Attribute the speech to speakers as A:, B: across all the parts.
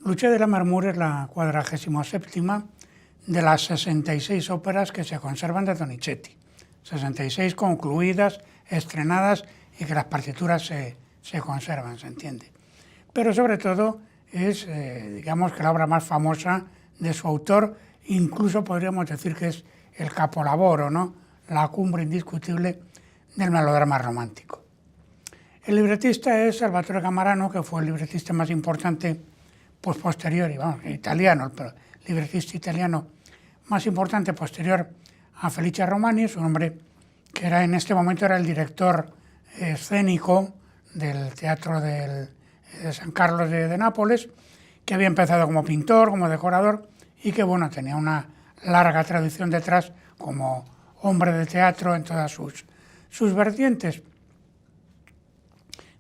A: Luce de Lammermoor es la 47ª de las 66 óperas que se conservan de Donizetti. 66 concluidas, estrenadas y que las partituras se conservan, se entiende. Pero sobre todo es, digamos, que la obra más famosa de su autor, incluso podríamos decir que es el capolavoro, ¿no? La cumbre indiscutible del melodrama romántico. El libretista es Salvatore Camarano, que fue el libretista más importante posterior, italiano, pero libretista italiano más importante posterior a Felice Romani. Es un hombre que en este momento era el director escénico del Teatro de San Carlos de Nápoles, que había empezado como pintor, como decorador, y que tenía una larga tradición detrás como hombre de teatro en todas sus vertientes.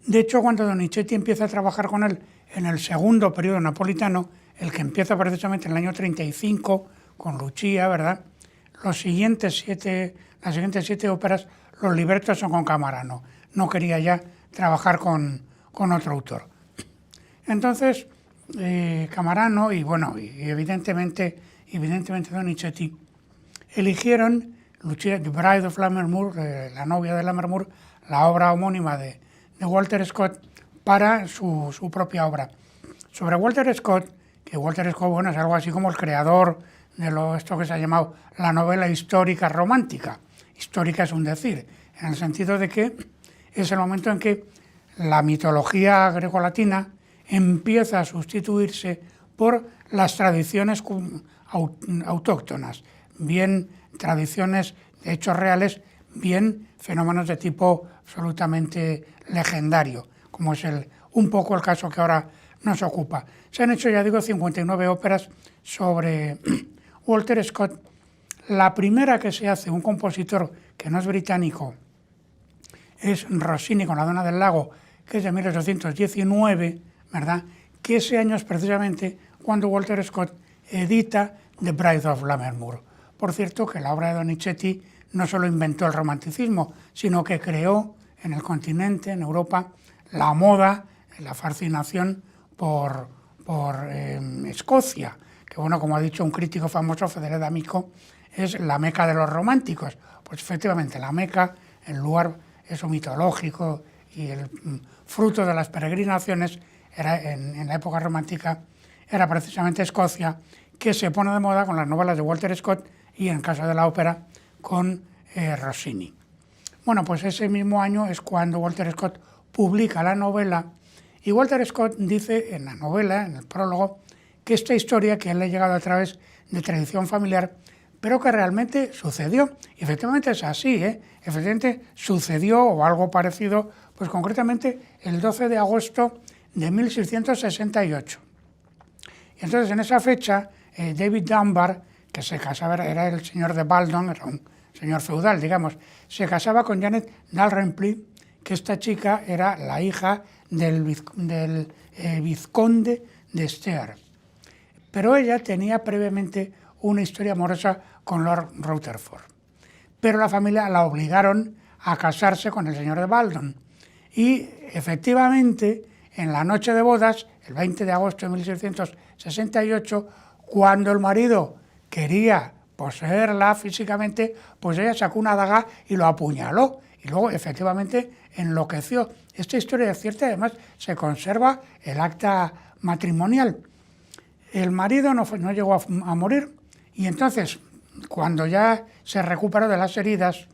A: De hecho, cuando Donizetti empieza a trabajar con él en el segundo periodo napolitano, el que empieza precisamente en el año 35 con Lucia, ¿verdad? Las siguientes 7 óperas, los libretos son con Camarano. No quería ya trabajar con otro autor. Entonces, Camarano y evidentemente Donizetti eligieron Lucia, The Bride of Lammermoor, la novia de Lammermoor, la obra homónima de Walter Scott, para su propia obra. Sobre Walter Scott, que Walter Scott es algo así como el creador de esto que se ha llamado la novela histórica romántica. Histórica es un decir, en el sentido de que es el momento en que la mitología grecolatina empieza a sustituirse por las tradiciones autóctonas, bien tradiciones de hechos reales, bien fenómenos de tipo absolutamente legendario, como es un poco el caso que ahora nos ocupa. Se han hecho, 59 óperas sobre Walter Scott. La primera que se hace, un compositor que no es británico, es Rossini con La Donna del Lago, que es de 1819, ¿verdad? Que ese año es precisamente cuando Walter Scott edita The Bride of Lammermoor. Por cierto, que la obra de Donizetti no solo inventó el romanticismo, sino que creó en el continente, en Europa, la moda, la fascinación por Escocia, que como ha dicho un crítico famoso, Fedele D'Amico, es la meca de los románticos. Pues efectivamente, la Meca, el lugar mitológico y el fruto de las peregrinaciones, en la época romántica, era precisamente Escocia, que se pone de moda con las novelas de Walter Scott y, en caso de la ópera, con Rossini. Pues ese mismo año es cuando Walter Scott publica la novela, y Walter Scott dice en la novela, en el prólogo, que esta historia que él le ha llegado a través de tradición familiar, pero que realmente sucedió. Y efectivamente es así, efectivamente sucedió o algo parecido, pues concretamente el 12 de agosto de 1668. Y entonces en esa fecha, David Dunbar, que se casaba, era el señor de Baldon, era un señor feudal, digamos, se casaba con Janet Dalrymple, que esta chica era la hija del vizconde de Stair. Pero ella tenía previamente una historia amorosa con Lord Rutherford. Pero la familia la obligaron a casarse con el señor de Baldon. Y efectivamente, en la noche de bodas, el 20 de agosto de 1668, cuando el marido quería poseerla físicamente, pues ella sacó una daga y lo apuñaló. Y luego, efectivamente, enloqueció. Esta historia es cierta, además se conserva el acta matrimonial. El marido no llegó a morir, y entonces, cuando ya se recuperó de las heridas,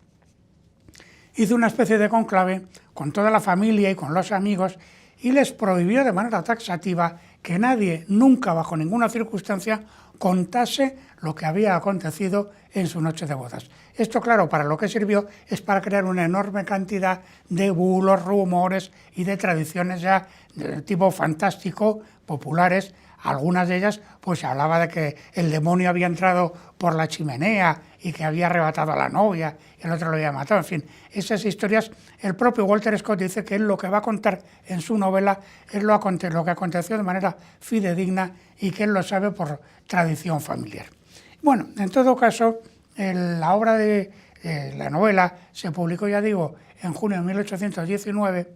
A: hizo una especie de conclave con toda la familia y con los amigos, y les prohibió de manera taxativa que nadie, nunca, bajo ninguna circunstancia, contase lo que había acontecido en su noche de bodas. Esto, claro, para lo que sirvió es para crear una enorme cantidad de bulos, rumores y de tradiciones ya de tipo fantástico, populares. Algunas de ellas, pues se hablaba de que el demonio había entrado por la chimenea y que había arrebatado a la novia y el otro lo había matado. En fin, esas historias, el propio Walter Scott dice que él lo que va a contar en su novela es lo que aconteció de manera fidedigna y que él lo sabe por tradición familiar. En todo caso, la obra de la novela se publicó, ya digo, en junio de 1819,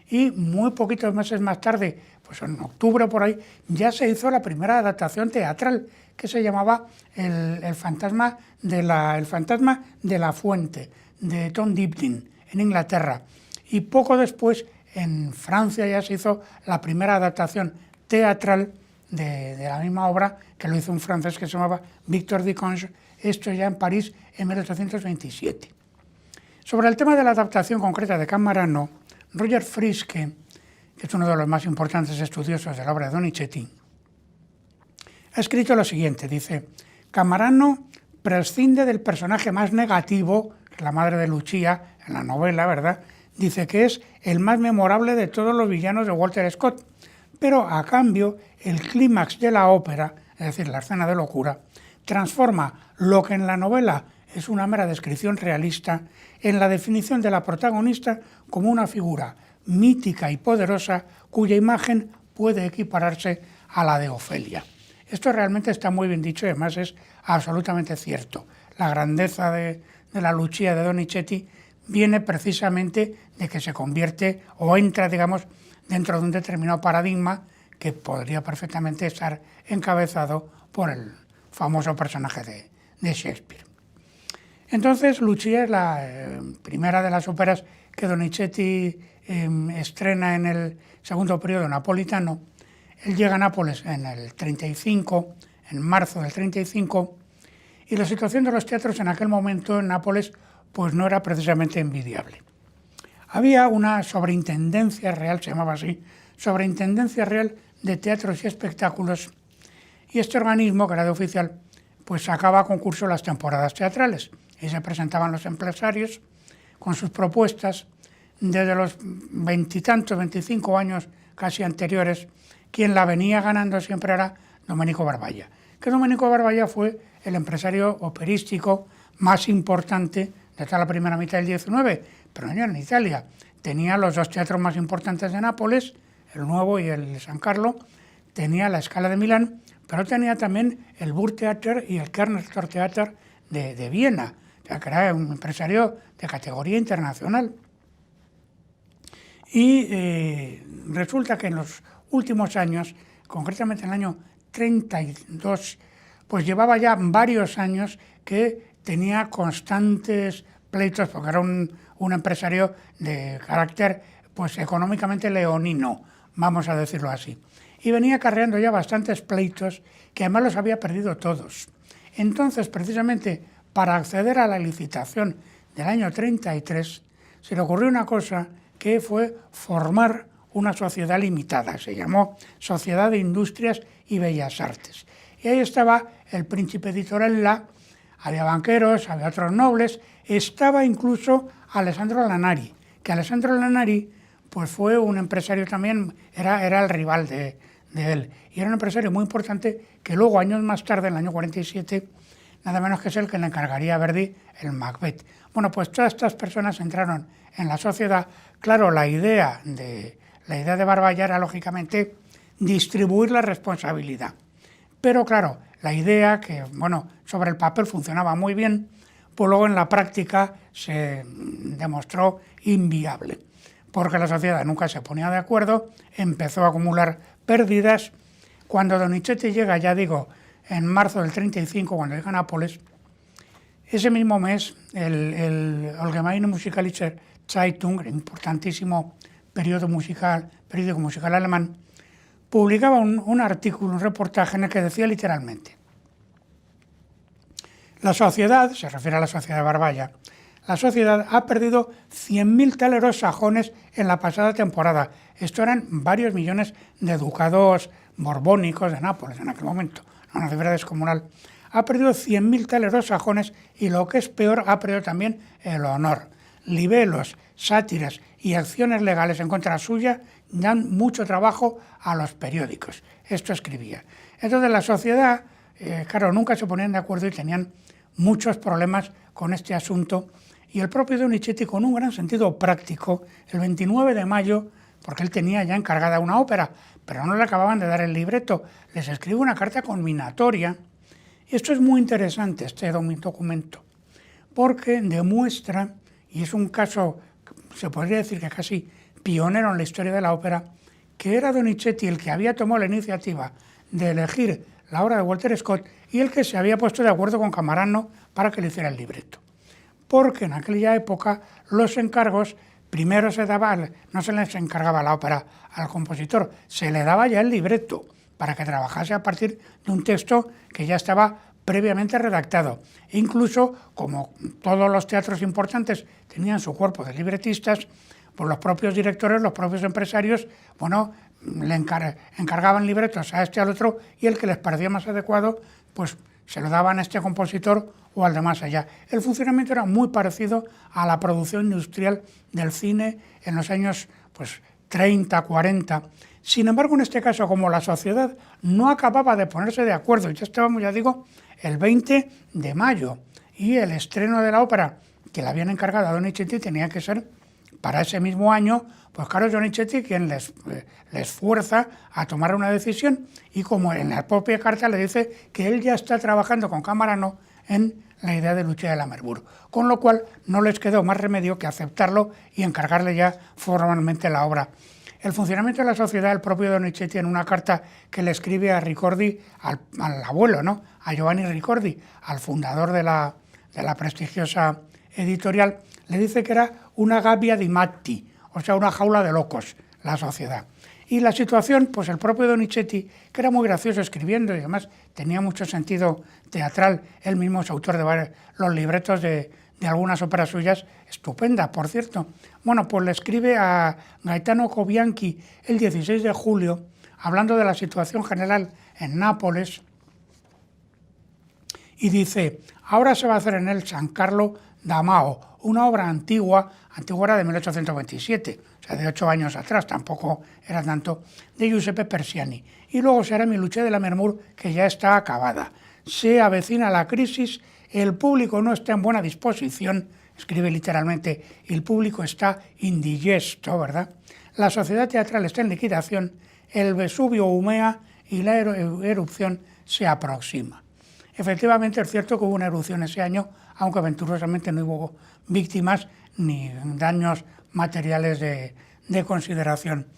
A: y muy poquitos meses más tarde, pues en octubre por ahí, ya se hizo la primera adaptación teatral, que se llamaba el fantasma de la fuente, de Tom Dibdin, en Inglaterra. Y poco después, en Francia ya se hizo la primera adaptación teatral de la misma obra, que lo hizo un francés que se llamaba Victor Diconge, esto ya en París en 1827. Sobre el tema de la adaptación concreta de Camarano, Roger Friske, que es uno de los más importantes estudiosos de la obra de Donizetti, ha escrito lo siguiente, dice: Camarano prescinde del personaje más negativo, la madre de Lucia, en la novela, ¿verdad? Dice que es el más memorable de todos los villanos de Walter Scott, pero a cambio el clímax de la ópera, es decir, la escena de locura, transforma lo que en la novela es una mera descripción realista en la definición de la protagonista como una figura mítica y poderosa cuya imagen puede equipararse a la de Ofelia. Esto realmente está muy bien dicho y además es absolutamente cierto. La grandeza de la Lucia de Donizetti viene precisamente de que se convierte o entra, digamos, dentro de un determinado paradigma que podría perfectamente estar encabezado por el famoso personaje de Shakespeare. Entonces, Lucia es la primera de las óperas que Donizetti estrena en el segundo periodo napolitano. Él llega a Nápoles en el 35, en marzo del 35, y la situación de los teatros en aquel momento en Nápoles pues no era precisamente envidiable. Había una sobreintendencia real, se llamaba así, sobreintendencia real de teatros y espectáculos, y este organismo, que era de oficial, pues sacaba a concurso las temporadas teatrales, y se presentaban los empresarios con sus propuestas. Desde los 20 y tantos, 25 años casi anteriores, quien la venía ganando siempre era Domenico Barballa, que Domenico Barballa fue el empresario operístico más importante de toda la primera mitad del XIX, pero no en Italia. Tenía los dos teatros más importantes de Nápoles, el Nuevo y el San Carlo, tenía la Scala de Milán, pero tenía también el Burgtheater y el Kerner Theater de Viena, que era un empresario de categoría internacional. Y resulta que en los últimos años, concretamente en el año 32, pues llevaba ya varios años que tenía constantes pleitos, porque era un empresario de carácter pues económicamente leonino, vamos a decirlo así. Y venía acarreando ya bastantes pleitos que además los había perdido todos. Entonces, precisamente para acceder a la licitación del año 33, se le ocurrió una cosa que fue formar una sociedad limitada, se llamó Sociedad de Industrias y Bellas Artes. Y ahí estaba el príncipe di Torella, había banqueros, había otros nobles, estaba incluso Alessandro Lanari, que Alessandro Lanari pues fue un empresario también, era el rival de él, y era un empresario muy importante que luego, años más tarde, en el año 47, nada menos que es el que le encargaría a Verdi el Macbeth. Bueno, pues todas estas personas entraron en la sociedad. Claro, la idea de Barballa era, lógicamente, distribuir la responsabilidad. Pero claro, la idea, que bueno, sobre el papel funcionaba muy bien, pues luego en la práctica se demostró inviable, porque la sociedad nunca se ponía de acuerdo, empezó a acumular pérdidas. Cuando Donizetti llega, ya digo, en marzo del 35, cuando llega a Nápoles, ese mismo mes, el Allgemeine Musikalische Zeitung, el importantísimo periódico musical alemán, publicaba un artículo, un reportaje en el que decía literalmente: la sociedad, se refiere a la sociedad de Barballa, la sociedad ha perdido 100.000 taleros sajones en la pasada temporada. Esto eran varios millones de ducados borbónicos de Nápoles en aquel momento, una cifra descomunal. Ha perdido 100.000 taleros sajones y, lo que es peor, ha perdido también el honor. Libelos, sátiras y acciones legales en contra suya dan mucho trabajo a los periódicos. Esto escribía. Entonces la sociedad, claro, nunca se ponían de acuerdo y tenían muchos problemas con este asunto. Y el propio Donizetti, con un gran sentido práctico, el 29 de mayo, porque él tenía ya encargada una ópera, pero no le acababan de dar el libreto, les escribe una carta conminatoria. Y esto es muy interesante, este documento, porque demuestra, y es un caso, se podría decir que casi pionero en la historia de la ópera, que era Donizetti el que había tomado la iniciativa de elegir la obra de Walter Scott y el que se había puesto de acuerdo con Camarano para que le hiciera el libreto. Porque en aquella época los encargos primero no se les encargaba la ópera al compositor, se le daba ya el libreto para que trabajase a partir de un texto que ya estaba previamente redactado. E incluso, como todos los teatros importantes tenían su cuerpo de libretistas, pues los propios directores, los propios empresarios, le encargaban libretos a este al otro y el que les parecía más adecuado, pues se lo daban a este compositor o al de más allá. El funcionamiento era muy parecido a la producción industrial del cine en los años 30, 40. Sin embargo, en este caso, como la sociedad no acababa de ponerse de acuerdo, ya estábamos, ya digo, el 20 de mayo, y el estreno de la ópera que le habían encargado a Donizetti tenía que ser para ese mismo año, pues claro, Donizetti quien les fuerza a tomar una decisión, y como en la propia carta le dice que él ya está trabajando con Camarano en la idea de Lucia de Lammermoor, con lo cual no les quedó más remedio que aceptarlo y encargarle ya formalmente la obra. El funcionamiento de la sociedad, el propio Donizetti, en una carta que le escribe a Ricordi, al abuelo, a Giovanni Ricordi, al fundador de la prestigiosa editorial, le dice que era una gabbia di matti, o sea, una jaula de locos, la sociedad. Y la situación, pues el propio Donizetti, que era muy gracioso escribiendo y además tenía mucho sentido teatral, él mismo es autor de los libretos de algunas óperas suyas, estupenda, por cierto. Pues le escribe a Gaetano Cobianchi el 16 de julio, hablando de la situación general en Nápoles, y dice: ahora se va a hacer en el San Carlo d'Amao, una obra antigua era de 1827, o sea, de 8 años atrás, tampoco era tanto, de Giuseppe Persiani. Y luego se hará mi Lucia de Lammermoor, que ya está acabada. Se avecina la crisis, el público no está en buena disposición, escribe literalmente, el público está indigesto, ¿verdad? La sociedad teatral está en liquidación, el Vesubio humea y la erupción se aproxima. Efectivamente, es cierto que hubo una erupción ese año, aunque venturosamente no hubo víctimas ni daños materiales de consideración.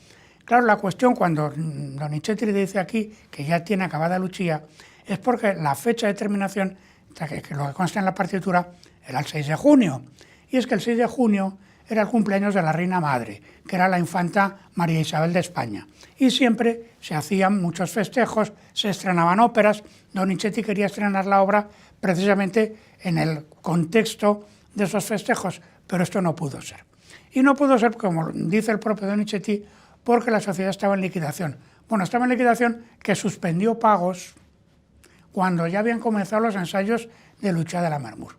A: Claro, la cuestión, cuando Donizetti dice aquí que ya tiene acabada Lucia, es porque la fecha de terminación, que lo que consta en la partitura, era el 6 de junio. Y es que el 6 de junio era el cumpleaños de la reina madre, que era la infanta María Isabel de España. Y siempre se hacían muchos festejos, se estrenaban óperas. Donizetti quería estrenar la obra precisamente en el contexto de esos festejos, pero esto no pudo ser. Y no pudo ser, como dice el propio Donizetti, porque la sociedad estaba en liquidación. Estaba en liquidación, que suspendió pagos cuando ya habían comenzado los ensayos de Lucia de Lammermoor.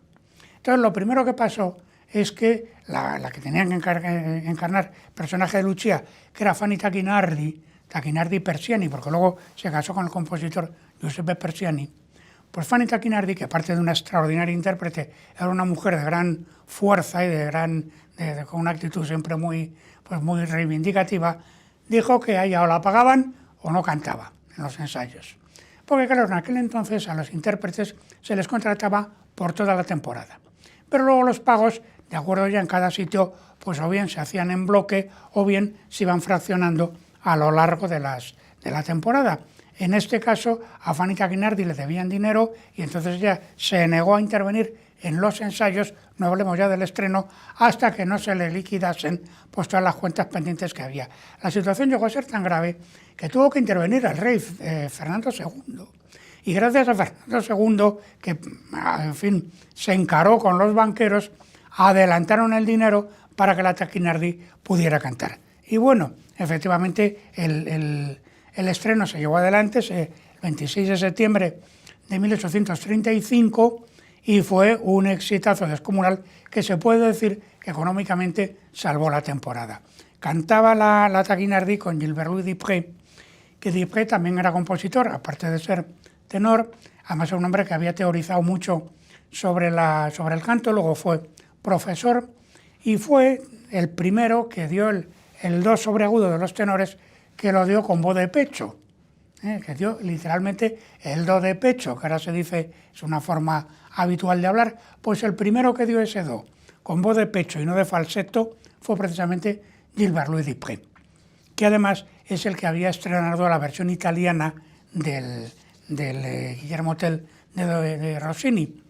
A: Entonces, lo primero que pasó es que la que tenía que encarnar el personaje de Lucia, que era Fanny Tacchinardi Persiani, porque luego se casó con el compositor Giuseppe Persiani, pues Fanny Tacchinardi, que aparte de una extraordinaria intérprete, era una mujer de gran fuerza y con una actitud siempre muy reivindicativa, dijo que a ella o la pagaban o no cantaba en los ensayos. Porque claro, en aquel entonces a los intérpretes se les contrataba por toda la temporada. Pero luego los pagos, de acuerdo ya en cada sitio, pues o bien se hacían en bloque o bien se iban fraccionando a lo largo de la temporada. En este caso, a Fanny Tacchinardi le debían dinero y entonces ya se negó a intervenir en los ensayos, no hablemos ya del estreno, hasta que no se le liquidasen pues todas las cuentas pendientes que había. La situación llegó a ser tan grave que tuvo que intervenir el rey Fernando II. Y gracias a Fernando II, que en fin se encaró con los banqueros, adelantaron el dinero para que la Tacchinardi pudiera cantar. Y bueno, efectivamente el estreno se llevó adelante el 26 de septiembre de 1835 y fue un exitazo descomunal que se puede decir que económicamente salvó la temporada. Cantaba la Tacchinardi con Gilbert-Louis Dupré, que Dupré también era compositor, aparte de ser tenor, además era un hombre que había teorizado mucho sobre el canto, luego fue profesor y fue el primero que dio el do sobreagudo de los tenores, que lo dio con voz de pecho, que dio literalmente el do de pecho, que ahora se dice, es una forma habitual de hablar, pues el primero que dio ese do con voz de pecho y no de falsetto fue precisamente Gilbert-Louis Dupré. que además es el que había estrenado la versión italiana del Guillermo Tell de Rossini,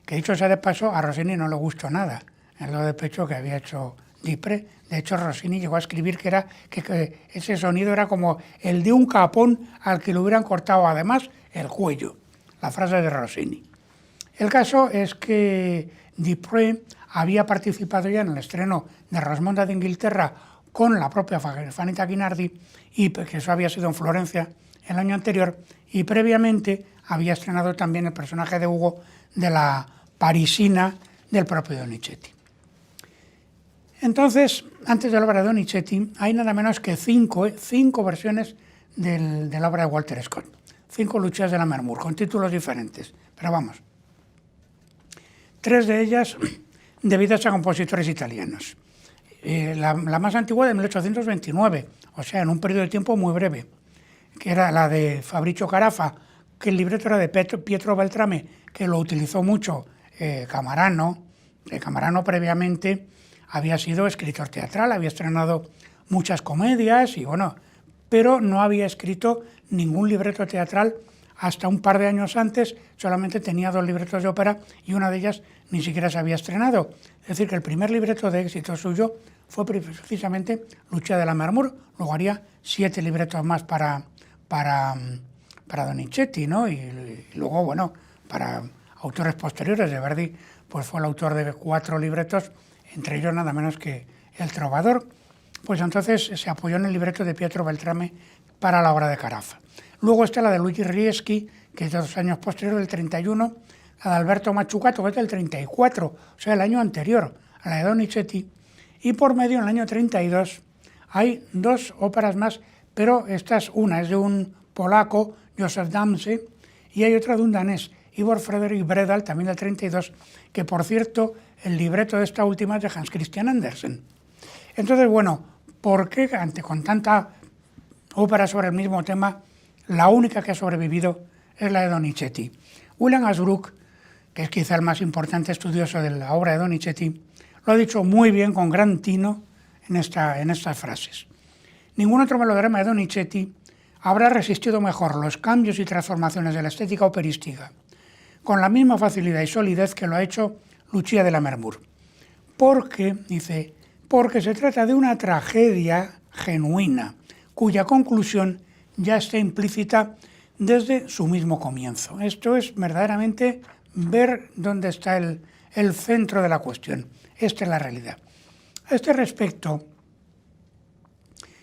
A: que dicho sea de paso, a Rossini no le gustó nada el do de pecho que había hecho Dupré. De hecho, Rossini llegó a escribir que ese sonido era como el de un capón al que le hubieran cortado además el cuello, la frase de Rossini. El caso es que Dupré había participado ya en el estreno de Rosmonda de Inglaterra con la propia Fanny Tacchinardi, y que eso había sido en Florencia el año anterior, y previamente había estrenado también el personaje de Hugo de la Parisina del propio Donizetti. Entonces, antes de la obra de Donizetti, hay nada menos que cinco versiones de la obra de Walter Scott. 5 Lucias de Lammermoor, con títulos diferentes. Pero vamos, 3 de ellas debidas a compositores italianos. La más antigua de 1829, o sea, en un periodo de tiempo muy breve, que era la de Fabrizio Carafa, que el libreto era de Pietro Beltrame, que lo utilizó mucho Camarano. Camarano previamente había sido escritor teatral, había estrenado muchas comedias, y bueno, pero no había escrito ningún libreto teatral hasta un par de años antes. Solamente tenía 2 libretos de ópera y una de ellas ni siquiera se había estrenado. Es decir, que el primer libreto de éxito suyo fue precisamente Lucia de Lammermoor. Luego haría 7 libretos más para Donizetti, ¿no? Y luego, bueno, para autores posteriores. De Verdi, pues fue el autor de 4 libretos, entre ellos nada menos que El Trovador. Pues entonces se apoyó en el libreto de Pietro Beltrame para la obra de Carafa. Luego está la de Luigi Rieschi, que es de 2 años posterior, del 31, la de Alberto Machucato, que es del 34, o sea, el año anterior a la de Donizetti, y por medio, en el año 32, hay 2 óperas más, pero una es de un polaco, Josef Damse, y hay otra de un danés, Ivor Fredrik Bredal, también del 32, que por cierto, el libreto de esta última es de Hans Christian Andersen. Entonces, bueno, ¿por qué con tanta ópera sobre el mismo tema, la única que ha sobrevivido es la de Donizetti? William Asbrook, que es quizá el más importante estudioso de la obra de Donizetti, lo ha dicho muy bien, con gran tino, en estas frases. Ningún otro melodrama de Donizetti habrá resistido mejor los cambios y transformaciones de la estética operística, con la misma facilidad y solidez que lo ha hecho Lucia de Lammermoor. Porque se trata de una tragedia genuina, cuya conclusión ya está implícita desde su mismo comienzo. Esto es verdaderamente ver dónde está el centro de la cuestión. Esta es la realidad. A este respecto,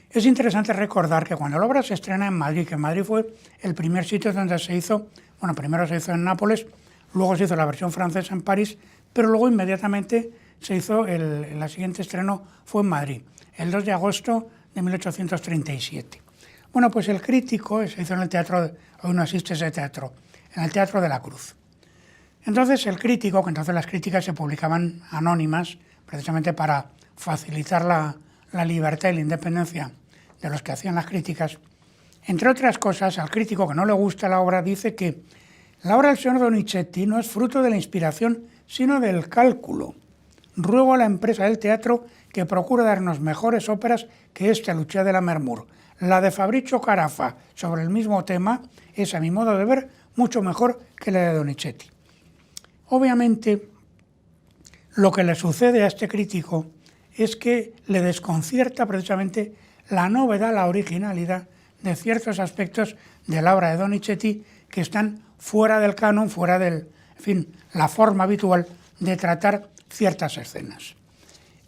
A: es interesante recordar que cuando la obra se estrena en Madrid, que Madrid fue el primer sitio donde se hizo, bueno, primero se hizo en Nápoles, luego se hizo la versión francesa en París, pero luego inmediatamente se hizo, el siguiente estreno fue en Madrid, el 2 de agosto de 1837. Bueno, pues el crítico se hizo en el teatro, hoy no existe ese teatro, en el Teatro de la Cruz. Entonces el crítico, que entonces las críticas se publicaban anónimas, precisamente para facilitar la libertad y la independencia de los que hacían las críticas, entre otras cosas, al crítico que no le gusta la obra dice que la obra del señor Donizetti no es fruto de la inspiración, sino del cálculo. Ruego a la empresa del teatro que procure darnos mejores óperas que esta Lucia de Lammermoor. La de Fabrizio Carafa sobre el mismo tema es, a mi modo de ver, mucho mejor que la de Donizetti. Obviamente, lo que le sucede a este crítico es que le desconcierta precisamente la novedad, la originalidad de ciertos aspectos de la obra de Donizetti que están fuera del canon, fuera del, la forma habitual de tratar ciertas escenas.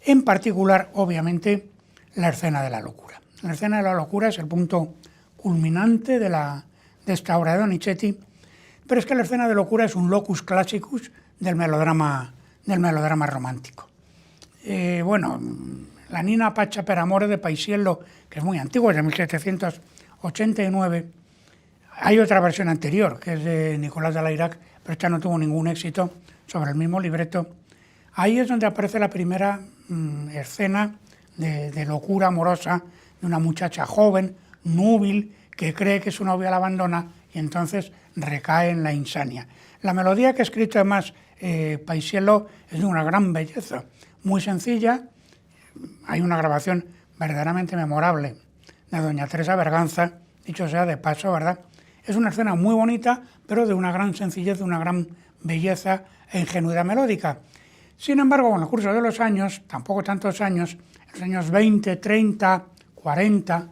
A: En particular, obviamente, la escena de la locura. La escena de la locura es el punto culminante de esta obra de Donizetti, pero es que la escena de locura es un locus classicus del melodrama romántico. La Nina Paccia per amore de Paisiello, que es muy antiguo, es de 1789. Hay otra versión anterior, que es de Nicolás de Layrac, pero esta no tuvo ningún éxito, sobre el mismo libreto. Ahí es donde aparece la primera escena de locura amorosa de una muchacha joven, núbil, que cree que su novia la abandona y entonces recae en la insania. La melodía que ha escrito además Paisiello es de una gran belleza, muy sencilla. Hay una grabación verdaderamente memorable de doña Teresa Berganza, dicho sea de paso, ¿verdad? Es una escena muy bonita, pero de una gran sencillez, de una gran belleza e ingenuidad melódica. Sin embargo, con el curso de los años, tampoco tantos años, en los años 20, 30, 40,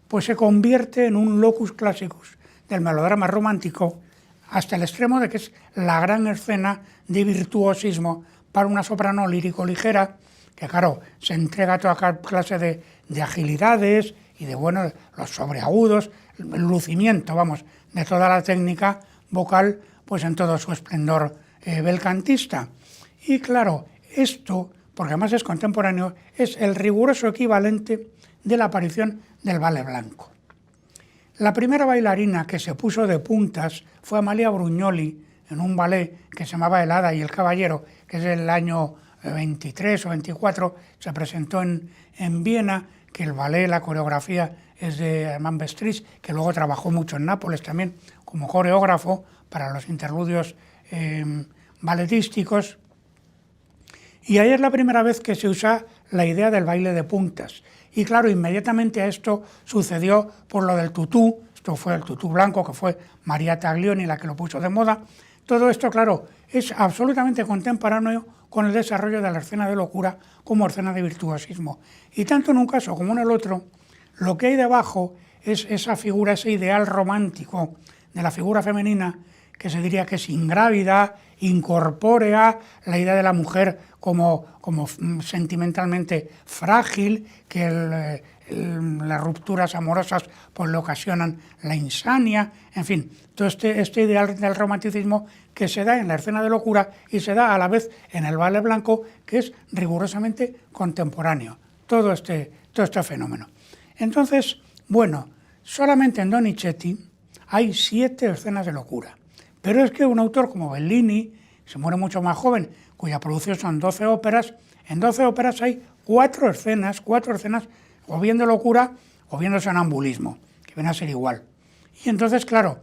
A: pues se convierte en un locus classicus del melodrama romántico, hasta el extremo de que es la gran escena de virtuosismo para una soprano lírico-ligera, que claro, se entrega a toda clase de agilidades y de, bueno, los sobreagudos, el lucimiento, vamos, de toda la técnica vocal, pues en todo su esplendor belcantista. Y claro, esto, porque además es contemporáneo, es el riguroso equivalente de la aparición del ballet blanco. La primera bailarina que se puso de puntas fue Amalia Brugnoli, en un ballet que se llamaba El Hada y el Caballero, que es del año 23 o 24, se presentó en Viena, que el ballet, la coreografía es de Armand Bestris, que luego trabajó mucho en Nápoles también como coreógrafo para los interludios balletísticos. Y ahí es la primera vez que se usa la idea del baile de puntas. Y claro, inmediatamente a esto sucedió por lo del tutú, esto fue el tutú blanco, que fue María Taglioni la que lo puso de moda. Todo esto, claro, es absolutamente contemporáneo con el desarrollo de la escena de locura como escena de virtuosismo. Y tanto en un caso como en el otro, lo que hay debajo es esa figura, ese ideal romántico de la figura femenina, que se diría que es ingrávida, incorpórea, la idea de la mujer como sentimentalmente frágil, que las rupturas amorosas pues le ocasionan la insania, en fin, todo este ideal del romanticismo que se da en la escena de locura y se da a la vez en el ballet blanco, que es rigurosamente contemporáneo, todo este fenómeno. Entonces, bueno, solamente en Donizetti hay 7 escenas de locura, pero es que un autor como Bellini, se muere mucho más joven, cuya producción son 12 óperas, en 12 óperas hay 4 escenas, o bien de locura o bien de sonambulismo, que viene a ser igual. Y entonces, claro,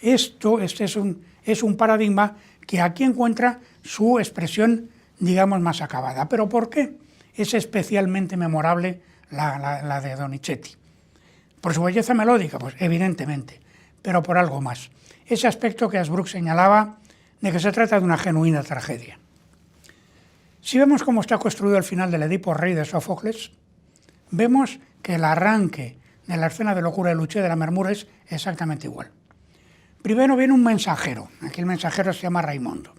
A: este es un paradigma que aquí encuentra su expresión, digamos, más acabada. ¿Pero por qué es especialmente memorable la de Donizetti? Por su belleza melódica, pues evidentemente, pero por algo más. Ese aspecto que Asbrook señalaba de que se trata de una genuina tragedia. Si vemos cómo está construido el final del Edipo Rey de Sófocles, vemos que el arranque de la escena de locura de Luché de la Mermura es exactamente igual. Primero viene un mensajero, aquí el mensajero se llama Raimondo,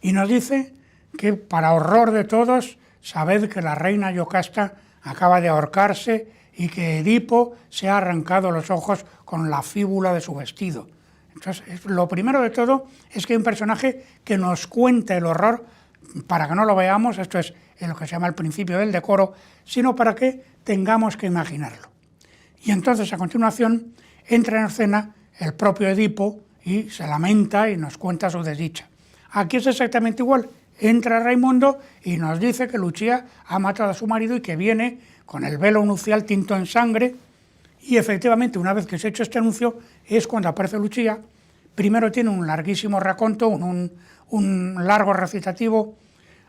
A: y nos dice que, para horror de todos, sabed que la reina Yocasta acaba de ahorcarse y que Edipo se ha arrancado los ojos con la fíbula de su vestido. Entonces, lo primero de todo es que hay un personaje que nos cuenta el horror para que no lo veamos, esto es lo que se llama el principio del decoro, sino para que tengamos que imaginarlo. Y entonces, a continuación, entra en escena el propio Edipo y se lamenta y nos cuenta su desdicha. Aquí es exactamente igual. Entra Raimondo y nos dice que Lucia ha matado a su marido y que viene con el velo nupcial tinto en sangre. Y efectivamente, una vez que se ha hecho este anuncio, es cuando aparece Lucia. Primero tiene un larguísimo raconto, un largo recitativo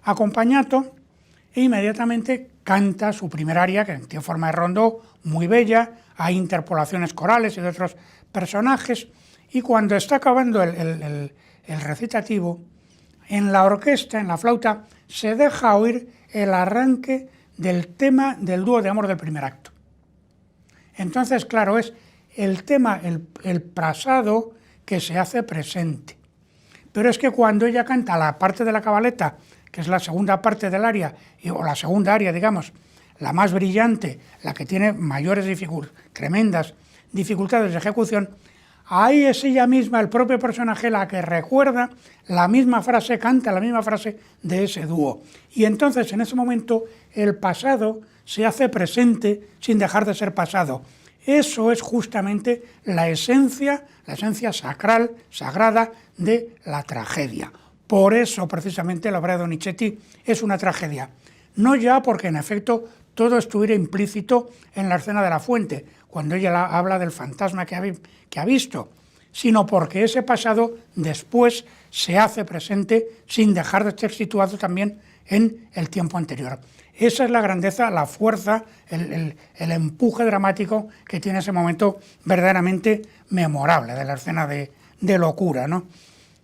A: acompañato, e inmediatamente canta su primer aria, que tiene forma de rondó, muy bella, hay interpolaciones corales y de otros personajes, y cuando está acabando el recitativo, en la orquesta, en la flauta, se deja oír el arranque del tema del dúo de amor del primer acto. Entonces, claro, es el tema, el pasado que se hace presente. Pero es que cuando ella canta la parte de la cabaleta, que es la segunda parte del aria, o la segunda aria, digamos, la más brillante, la que tiene mayores tremendas dificultades de ejecución, ahí es ella misma, el propio personaje, la que recuerda la misma frase, canta la misma frase de ese dúo. Y entonces, en ese momento, el pasado se hace presente sin dejar de ser pasado. Eso es justamente la esencia sacral, sagrada de la tragedia. Por eso, precisamente, la obra de Donizetti es una tragedia. No ya porque, en efecto, todo estuviera implícito en la escena de la fuente, cuando ella habla del fantasma que ha visto, sino porque ese pasado después se hace presente sin dejar de ser situado también en el tiempo anterior. Esa es la grandeza, la fuerza, el empuje dramático que tiene ese momento verdaderamente memorable de la escena de locura, ¿no?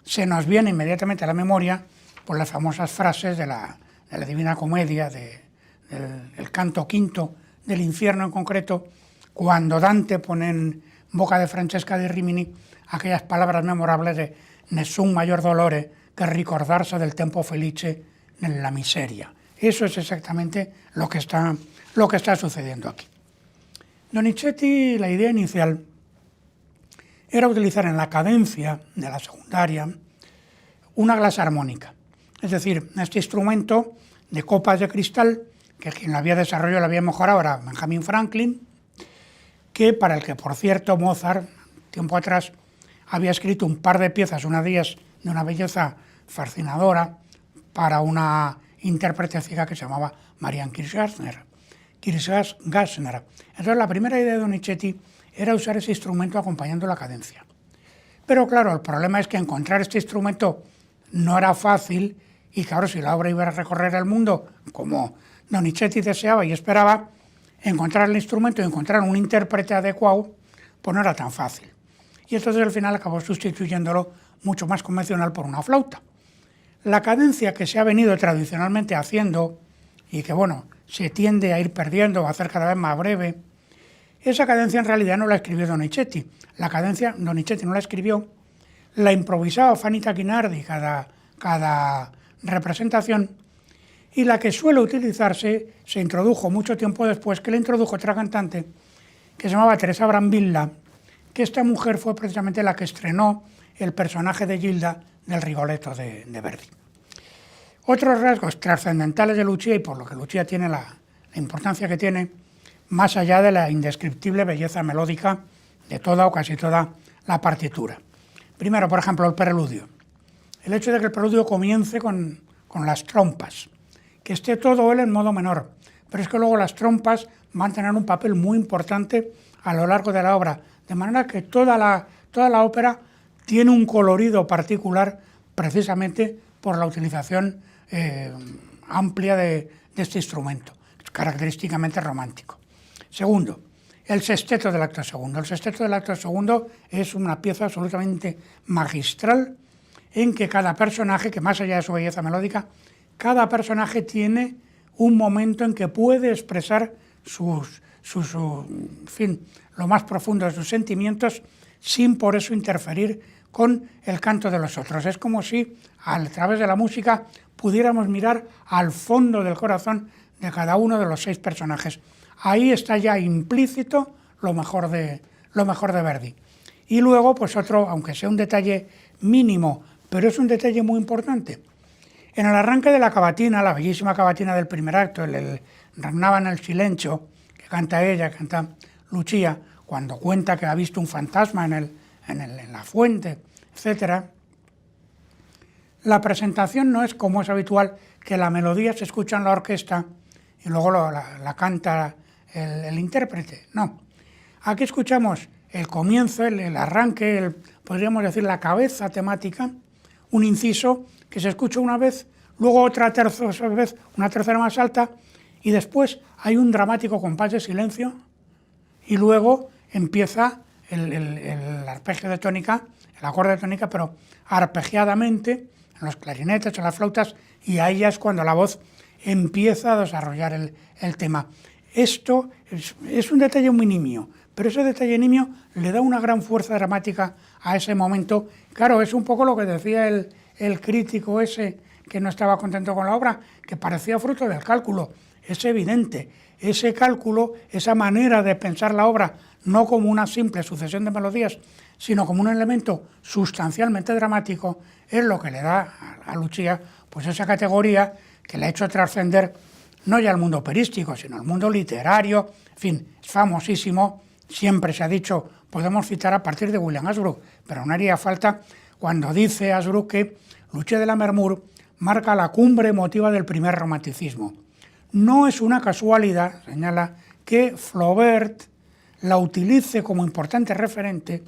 A: Se nos viene inmediatamente a la memoria por las famosas frases de la Divina Comedia, del canto quinto del infierno en concreto, cuando Dante pone en boca de Francesca de Rimini aquellas palabras memorables de «Nessun mayor dolore que ricordarse del tempo felice nella miseria». Eso es exactamente lo que está sucediendo aquí. Donizetti, la idea inicial era utilizar en la cadencia de la secundaria una glasa armónica, es decir, este instrumento de copas de cristal, que quien lo había desarrollado, lo había mejorado, era Benjamin Franklin, que para el que, por cierto, Mozart, tiempo atrás, había escrito un par de piezas, una de ellas de una belleza fascinadora, para una intérprete ciega que se llamaba Marianne Kirchgassner. Entonces, la primera idea de Donizetti era usar ese instrumento acompañando la cadencia. Pero claro, el problema es que encontrar este instrumento no era fácil y claro, si la obra iba a recorrer el mundo como Donizetti deseaba y esperaba, encontrar el instrumento y encontrar un intérprete adecuado, pues no era tan fácil. Y entonces al final acabó sustituyéndolo mucho más convencional por una flauta. La cadencia que se ha venido tradicionalmente haciendo y que, bueno, se tiende a ir perdiendo, a hacer cada vez más breve, esa cadencia en realidad no la escribió Donizetti. La cadencia Donizetti no la escribió, la improvisaba Fanny Tacchinardi cada representación, y la que suele utilizarse se introdujo mucho tiempo después, que la introdujo otra cantante que se llamaba Teresa Brambilla, que esta mujer fue precisamente la que estrenó el personaje de Gilda del Rigoletto de Verdi. Otros rasgos trascendentales de Lucia, y por lo que Lucia tiene la importancia que tiene, más allá de la indescriptible belleza melódica de toda o casi toda la partitura. Primero, por ejemplo, el preludio. El hecho de que el preludio comience con las trompas, que esté todo él en modo menor, pero es que luego las trompas van a tener un papel muy importante a lo largo de la obra, de manera que toda la ópera tiene un colorido particular precisamente por la utilización amplia de este instrumento, característicamente romántico. Segundo, el sexteto del acto segundo. El sexteto del acto segundo es una pieza absolutamente magistral en que cada personaje, que más allá de su belleza melódica, cada personaje tiene un momento en que puede expresar en fin, lo más profundo de sus sentimientos sin por eso interferir con el canto de los otros. Es como si a través de la música pudiéramos mirar al fondo del corazón de cada uno de los 6 personajes. Ahí está ya implícito lo mejor de Verdi. Y luego, pues otro, aunque sea un detalle mínimo, pero es un detalle muy importante. En el arranque de la cavatina, la bellísima cavatina del primer acto, el Regnava nel Silenzio, que canta ella, que canta Lucia, cuando cuenta que ha visto un fantasma en la fuente, etc. La presentación no es como es habitual, que la melodía se escucha en la orquesta y luego la canta el intérprete. No. Aquí escuchamos el comienzo, el arranque, podríamos decir la cabeza temática, un inciso que se escucha una vez, luego otra tercera vez, una tercera más alta, y después hay un dramático compás de silencio, y luego empieza el arpegio de tónica, el acorde de tónica, pero arpegiadamente, en los clarinetes, en las flautas, y ahí ya es cuando la voz empieza a desarrollar el tema. Esto es un detalle muy nimio, pero ese detalle nimio le da una gran fuerza dramática a ese momento. Claro, es un poco lo que decía el crítico ese que no estaba contento con la obra, que parecía fruto del cálculo. Es evidente, ese cálculo, esa manera de pensar la obra, no como una simple sucesión de melodías, sino como un elemento sustancialmente dramático, es lo que le da a Lucia pues esa categoría que le ha hecho trascender no ya al mundo operístico, sino al mundo literario. En fin, es famosísimo, siempre se ha dicho, podemos citar a partir de William Ashbrook, pero no haría falta cuando dice Ashbrook que Lucia de Lammermoor marca la cumbre emotiva del primer romanticismo. No es una casualidad, señala, que Flaubert la utilice como importante referente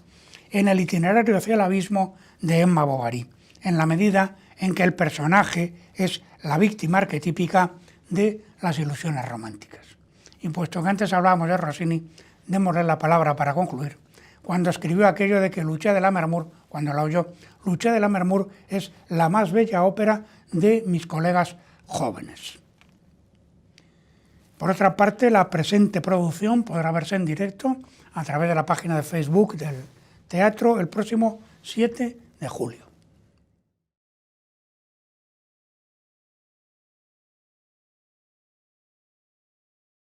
A: en el itinerario hacia el abismo de Emma Bovary, en la medida en que el personaje es la víctima arquetípica de las ilusiones románticas. Y puesto que antes hablábamos de Rossini, démosle la palabra para concluir. Cuando escribió aquello de que Lucia de Lammermoor, cuando la oyó, Lucia de Lammermoor es la más bella ópera de mis colegas jóvenes. Por otra parte, la presente producción podrá verse en directo a través de la página de Facebook del teatro el próximo 7 de julio.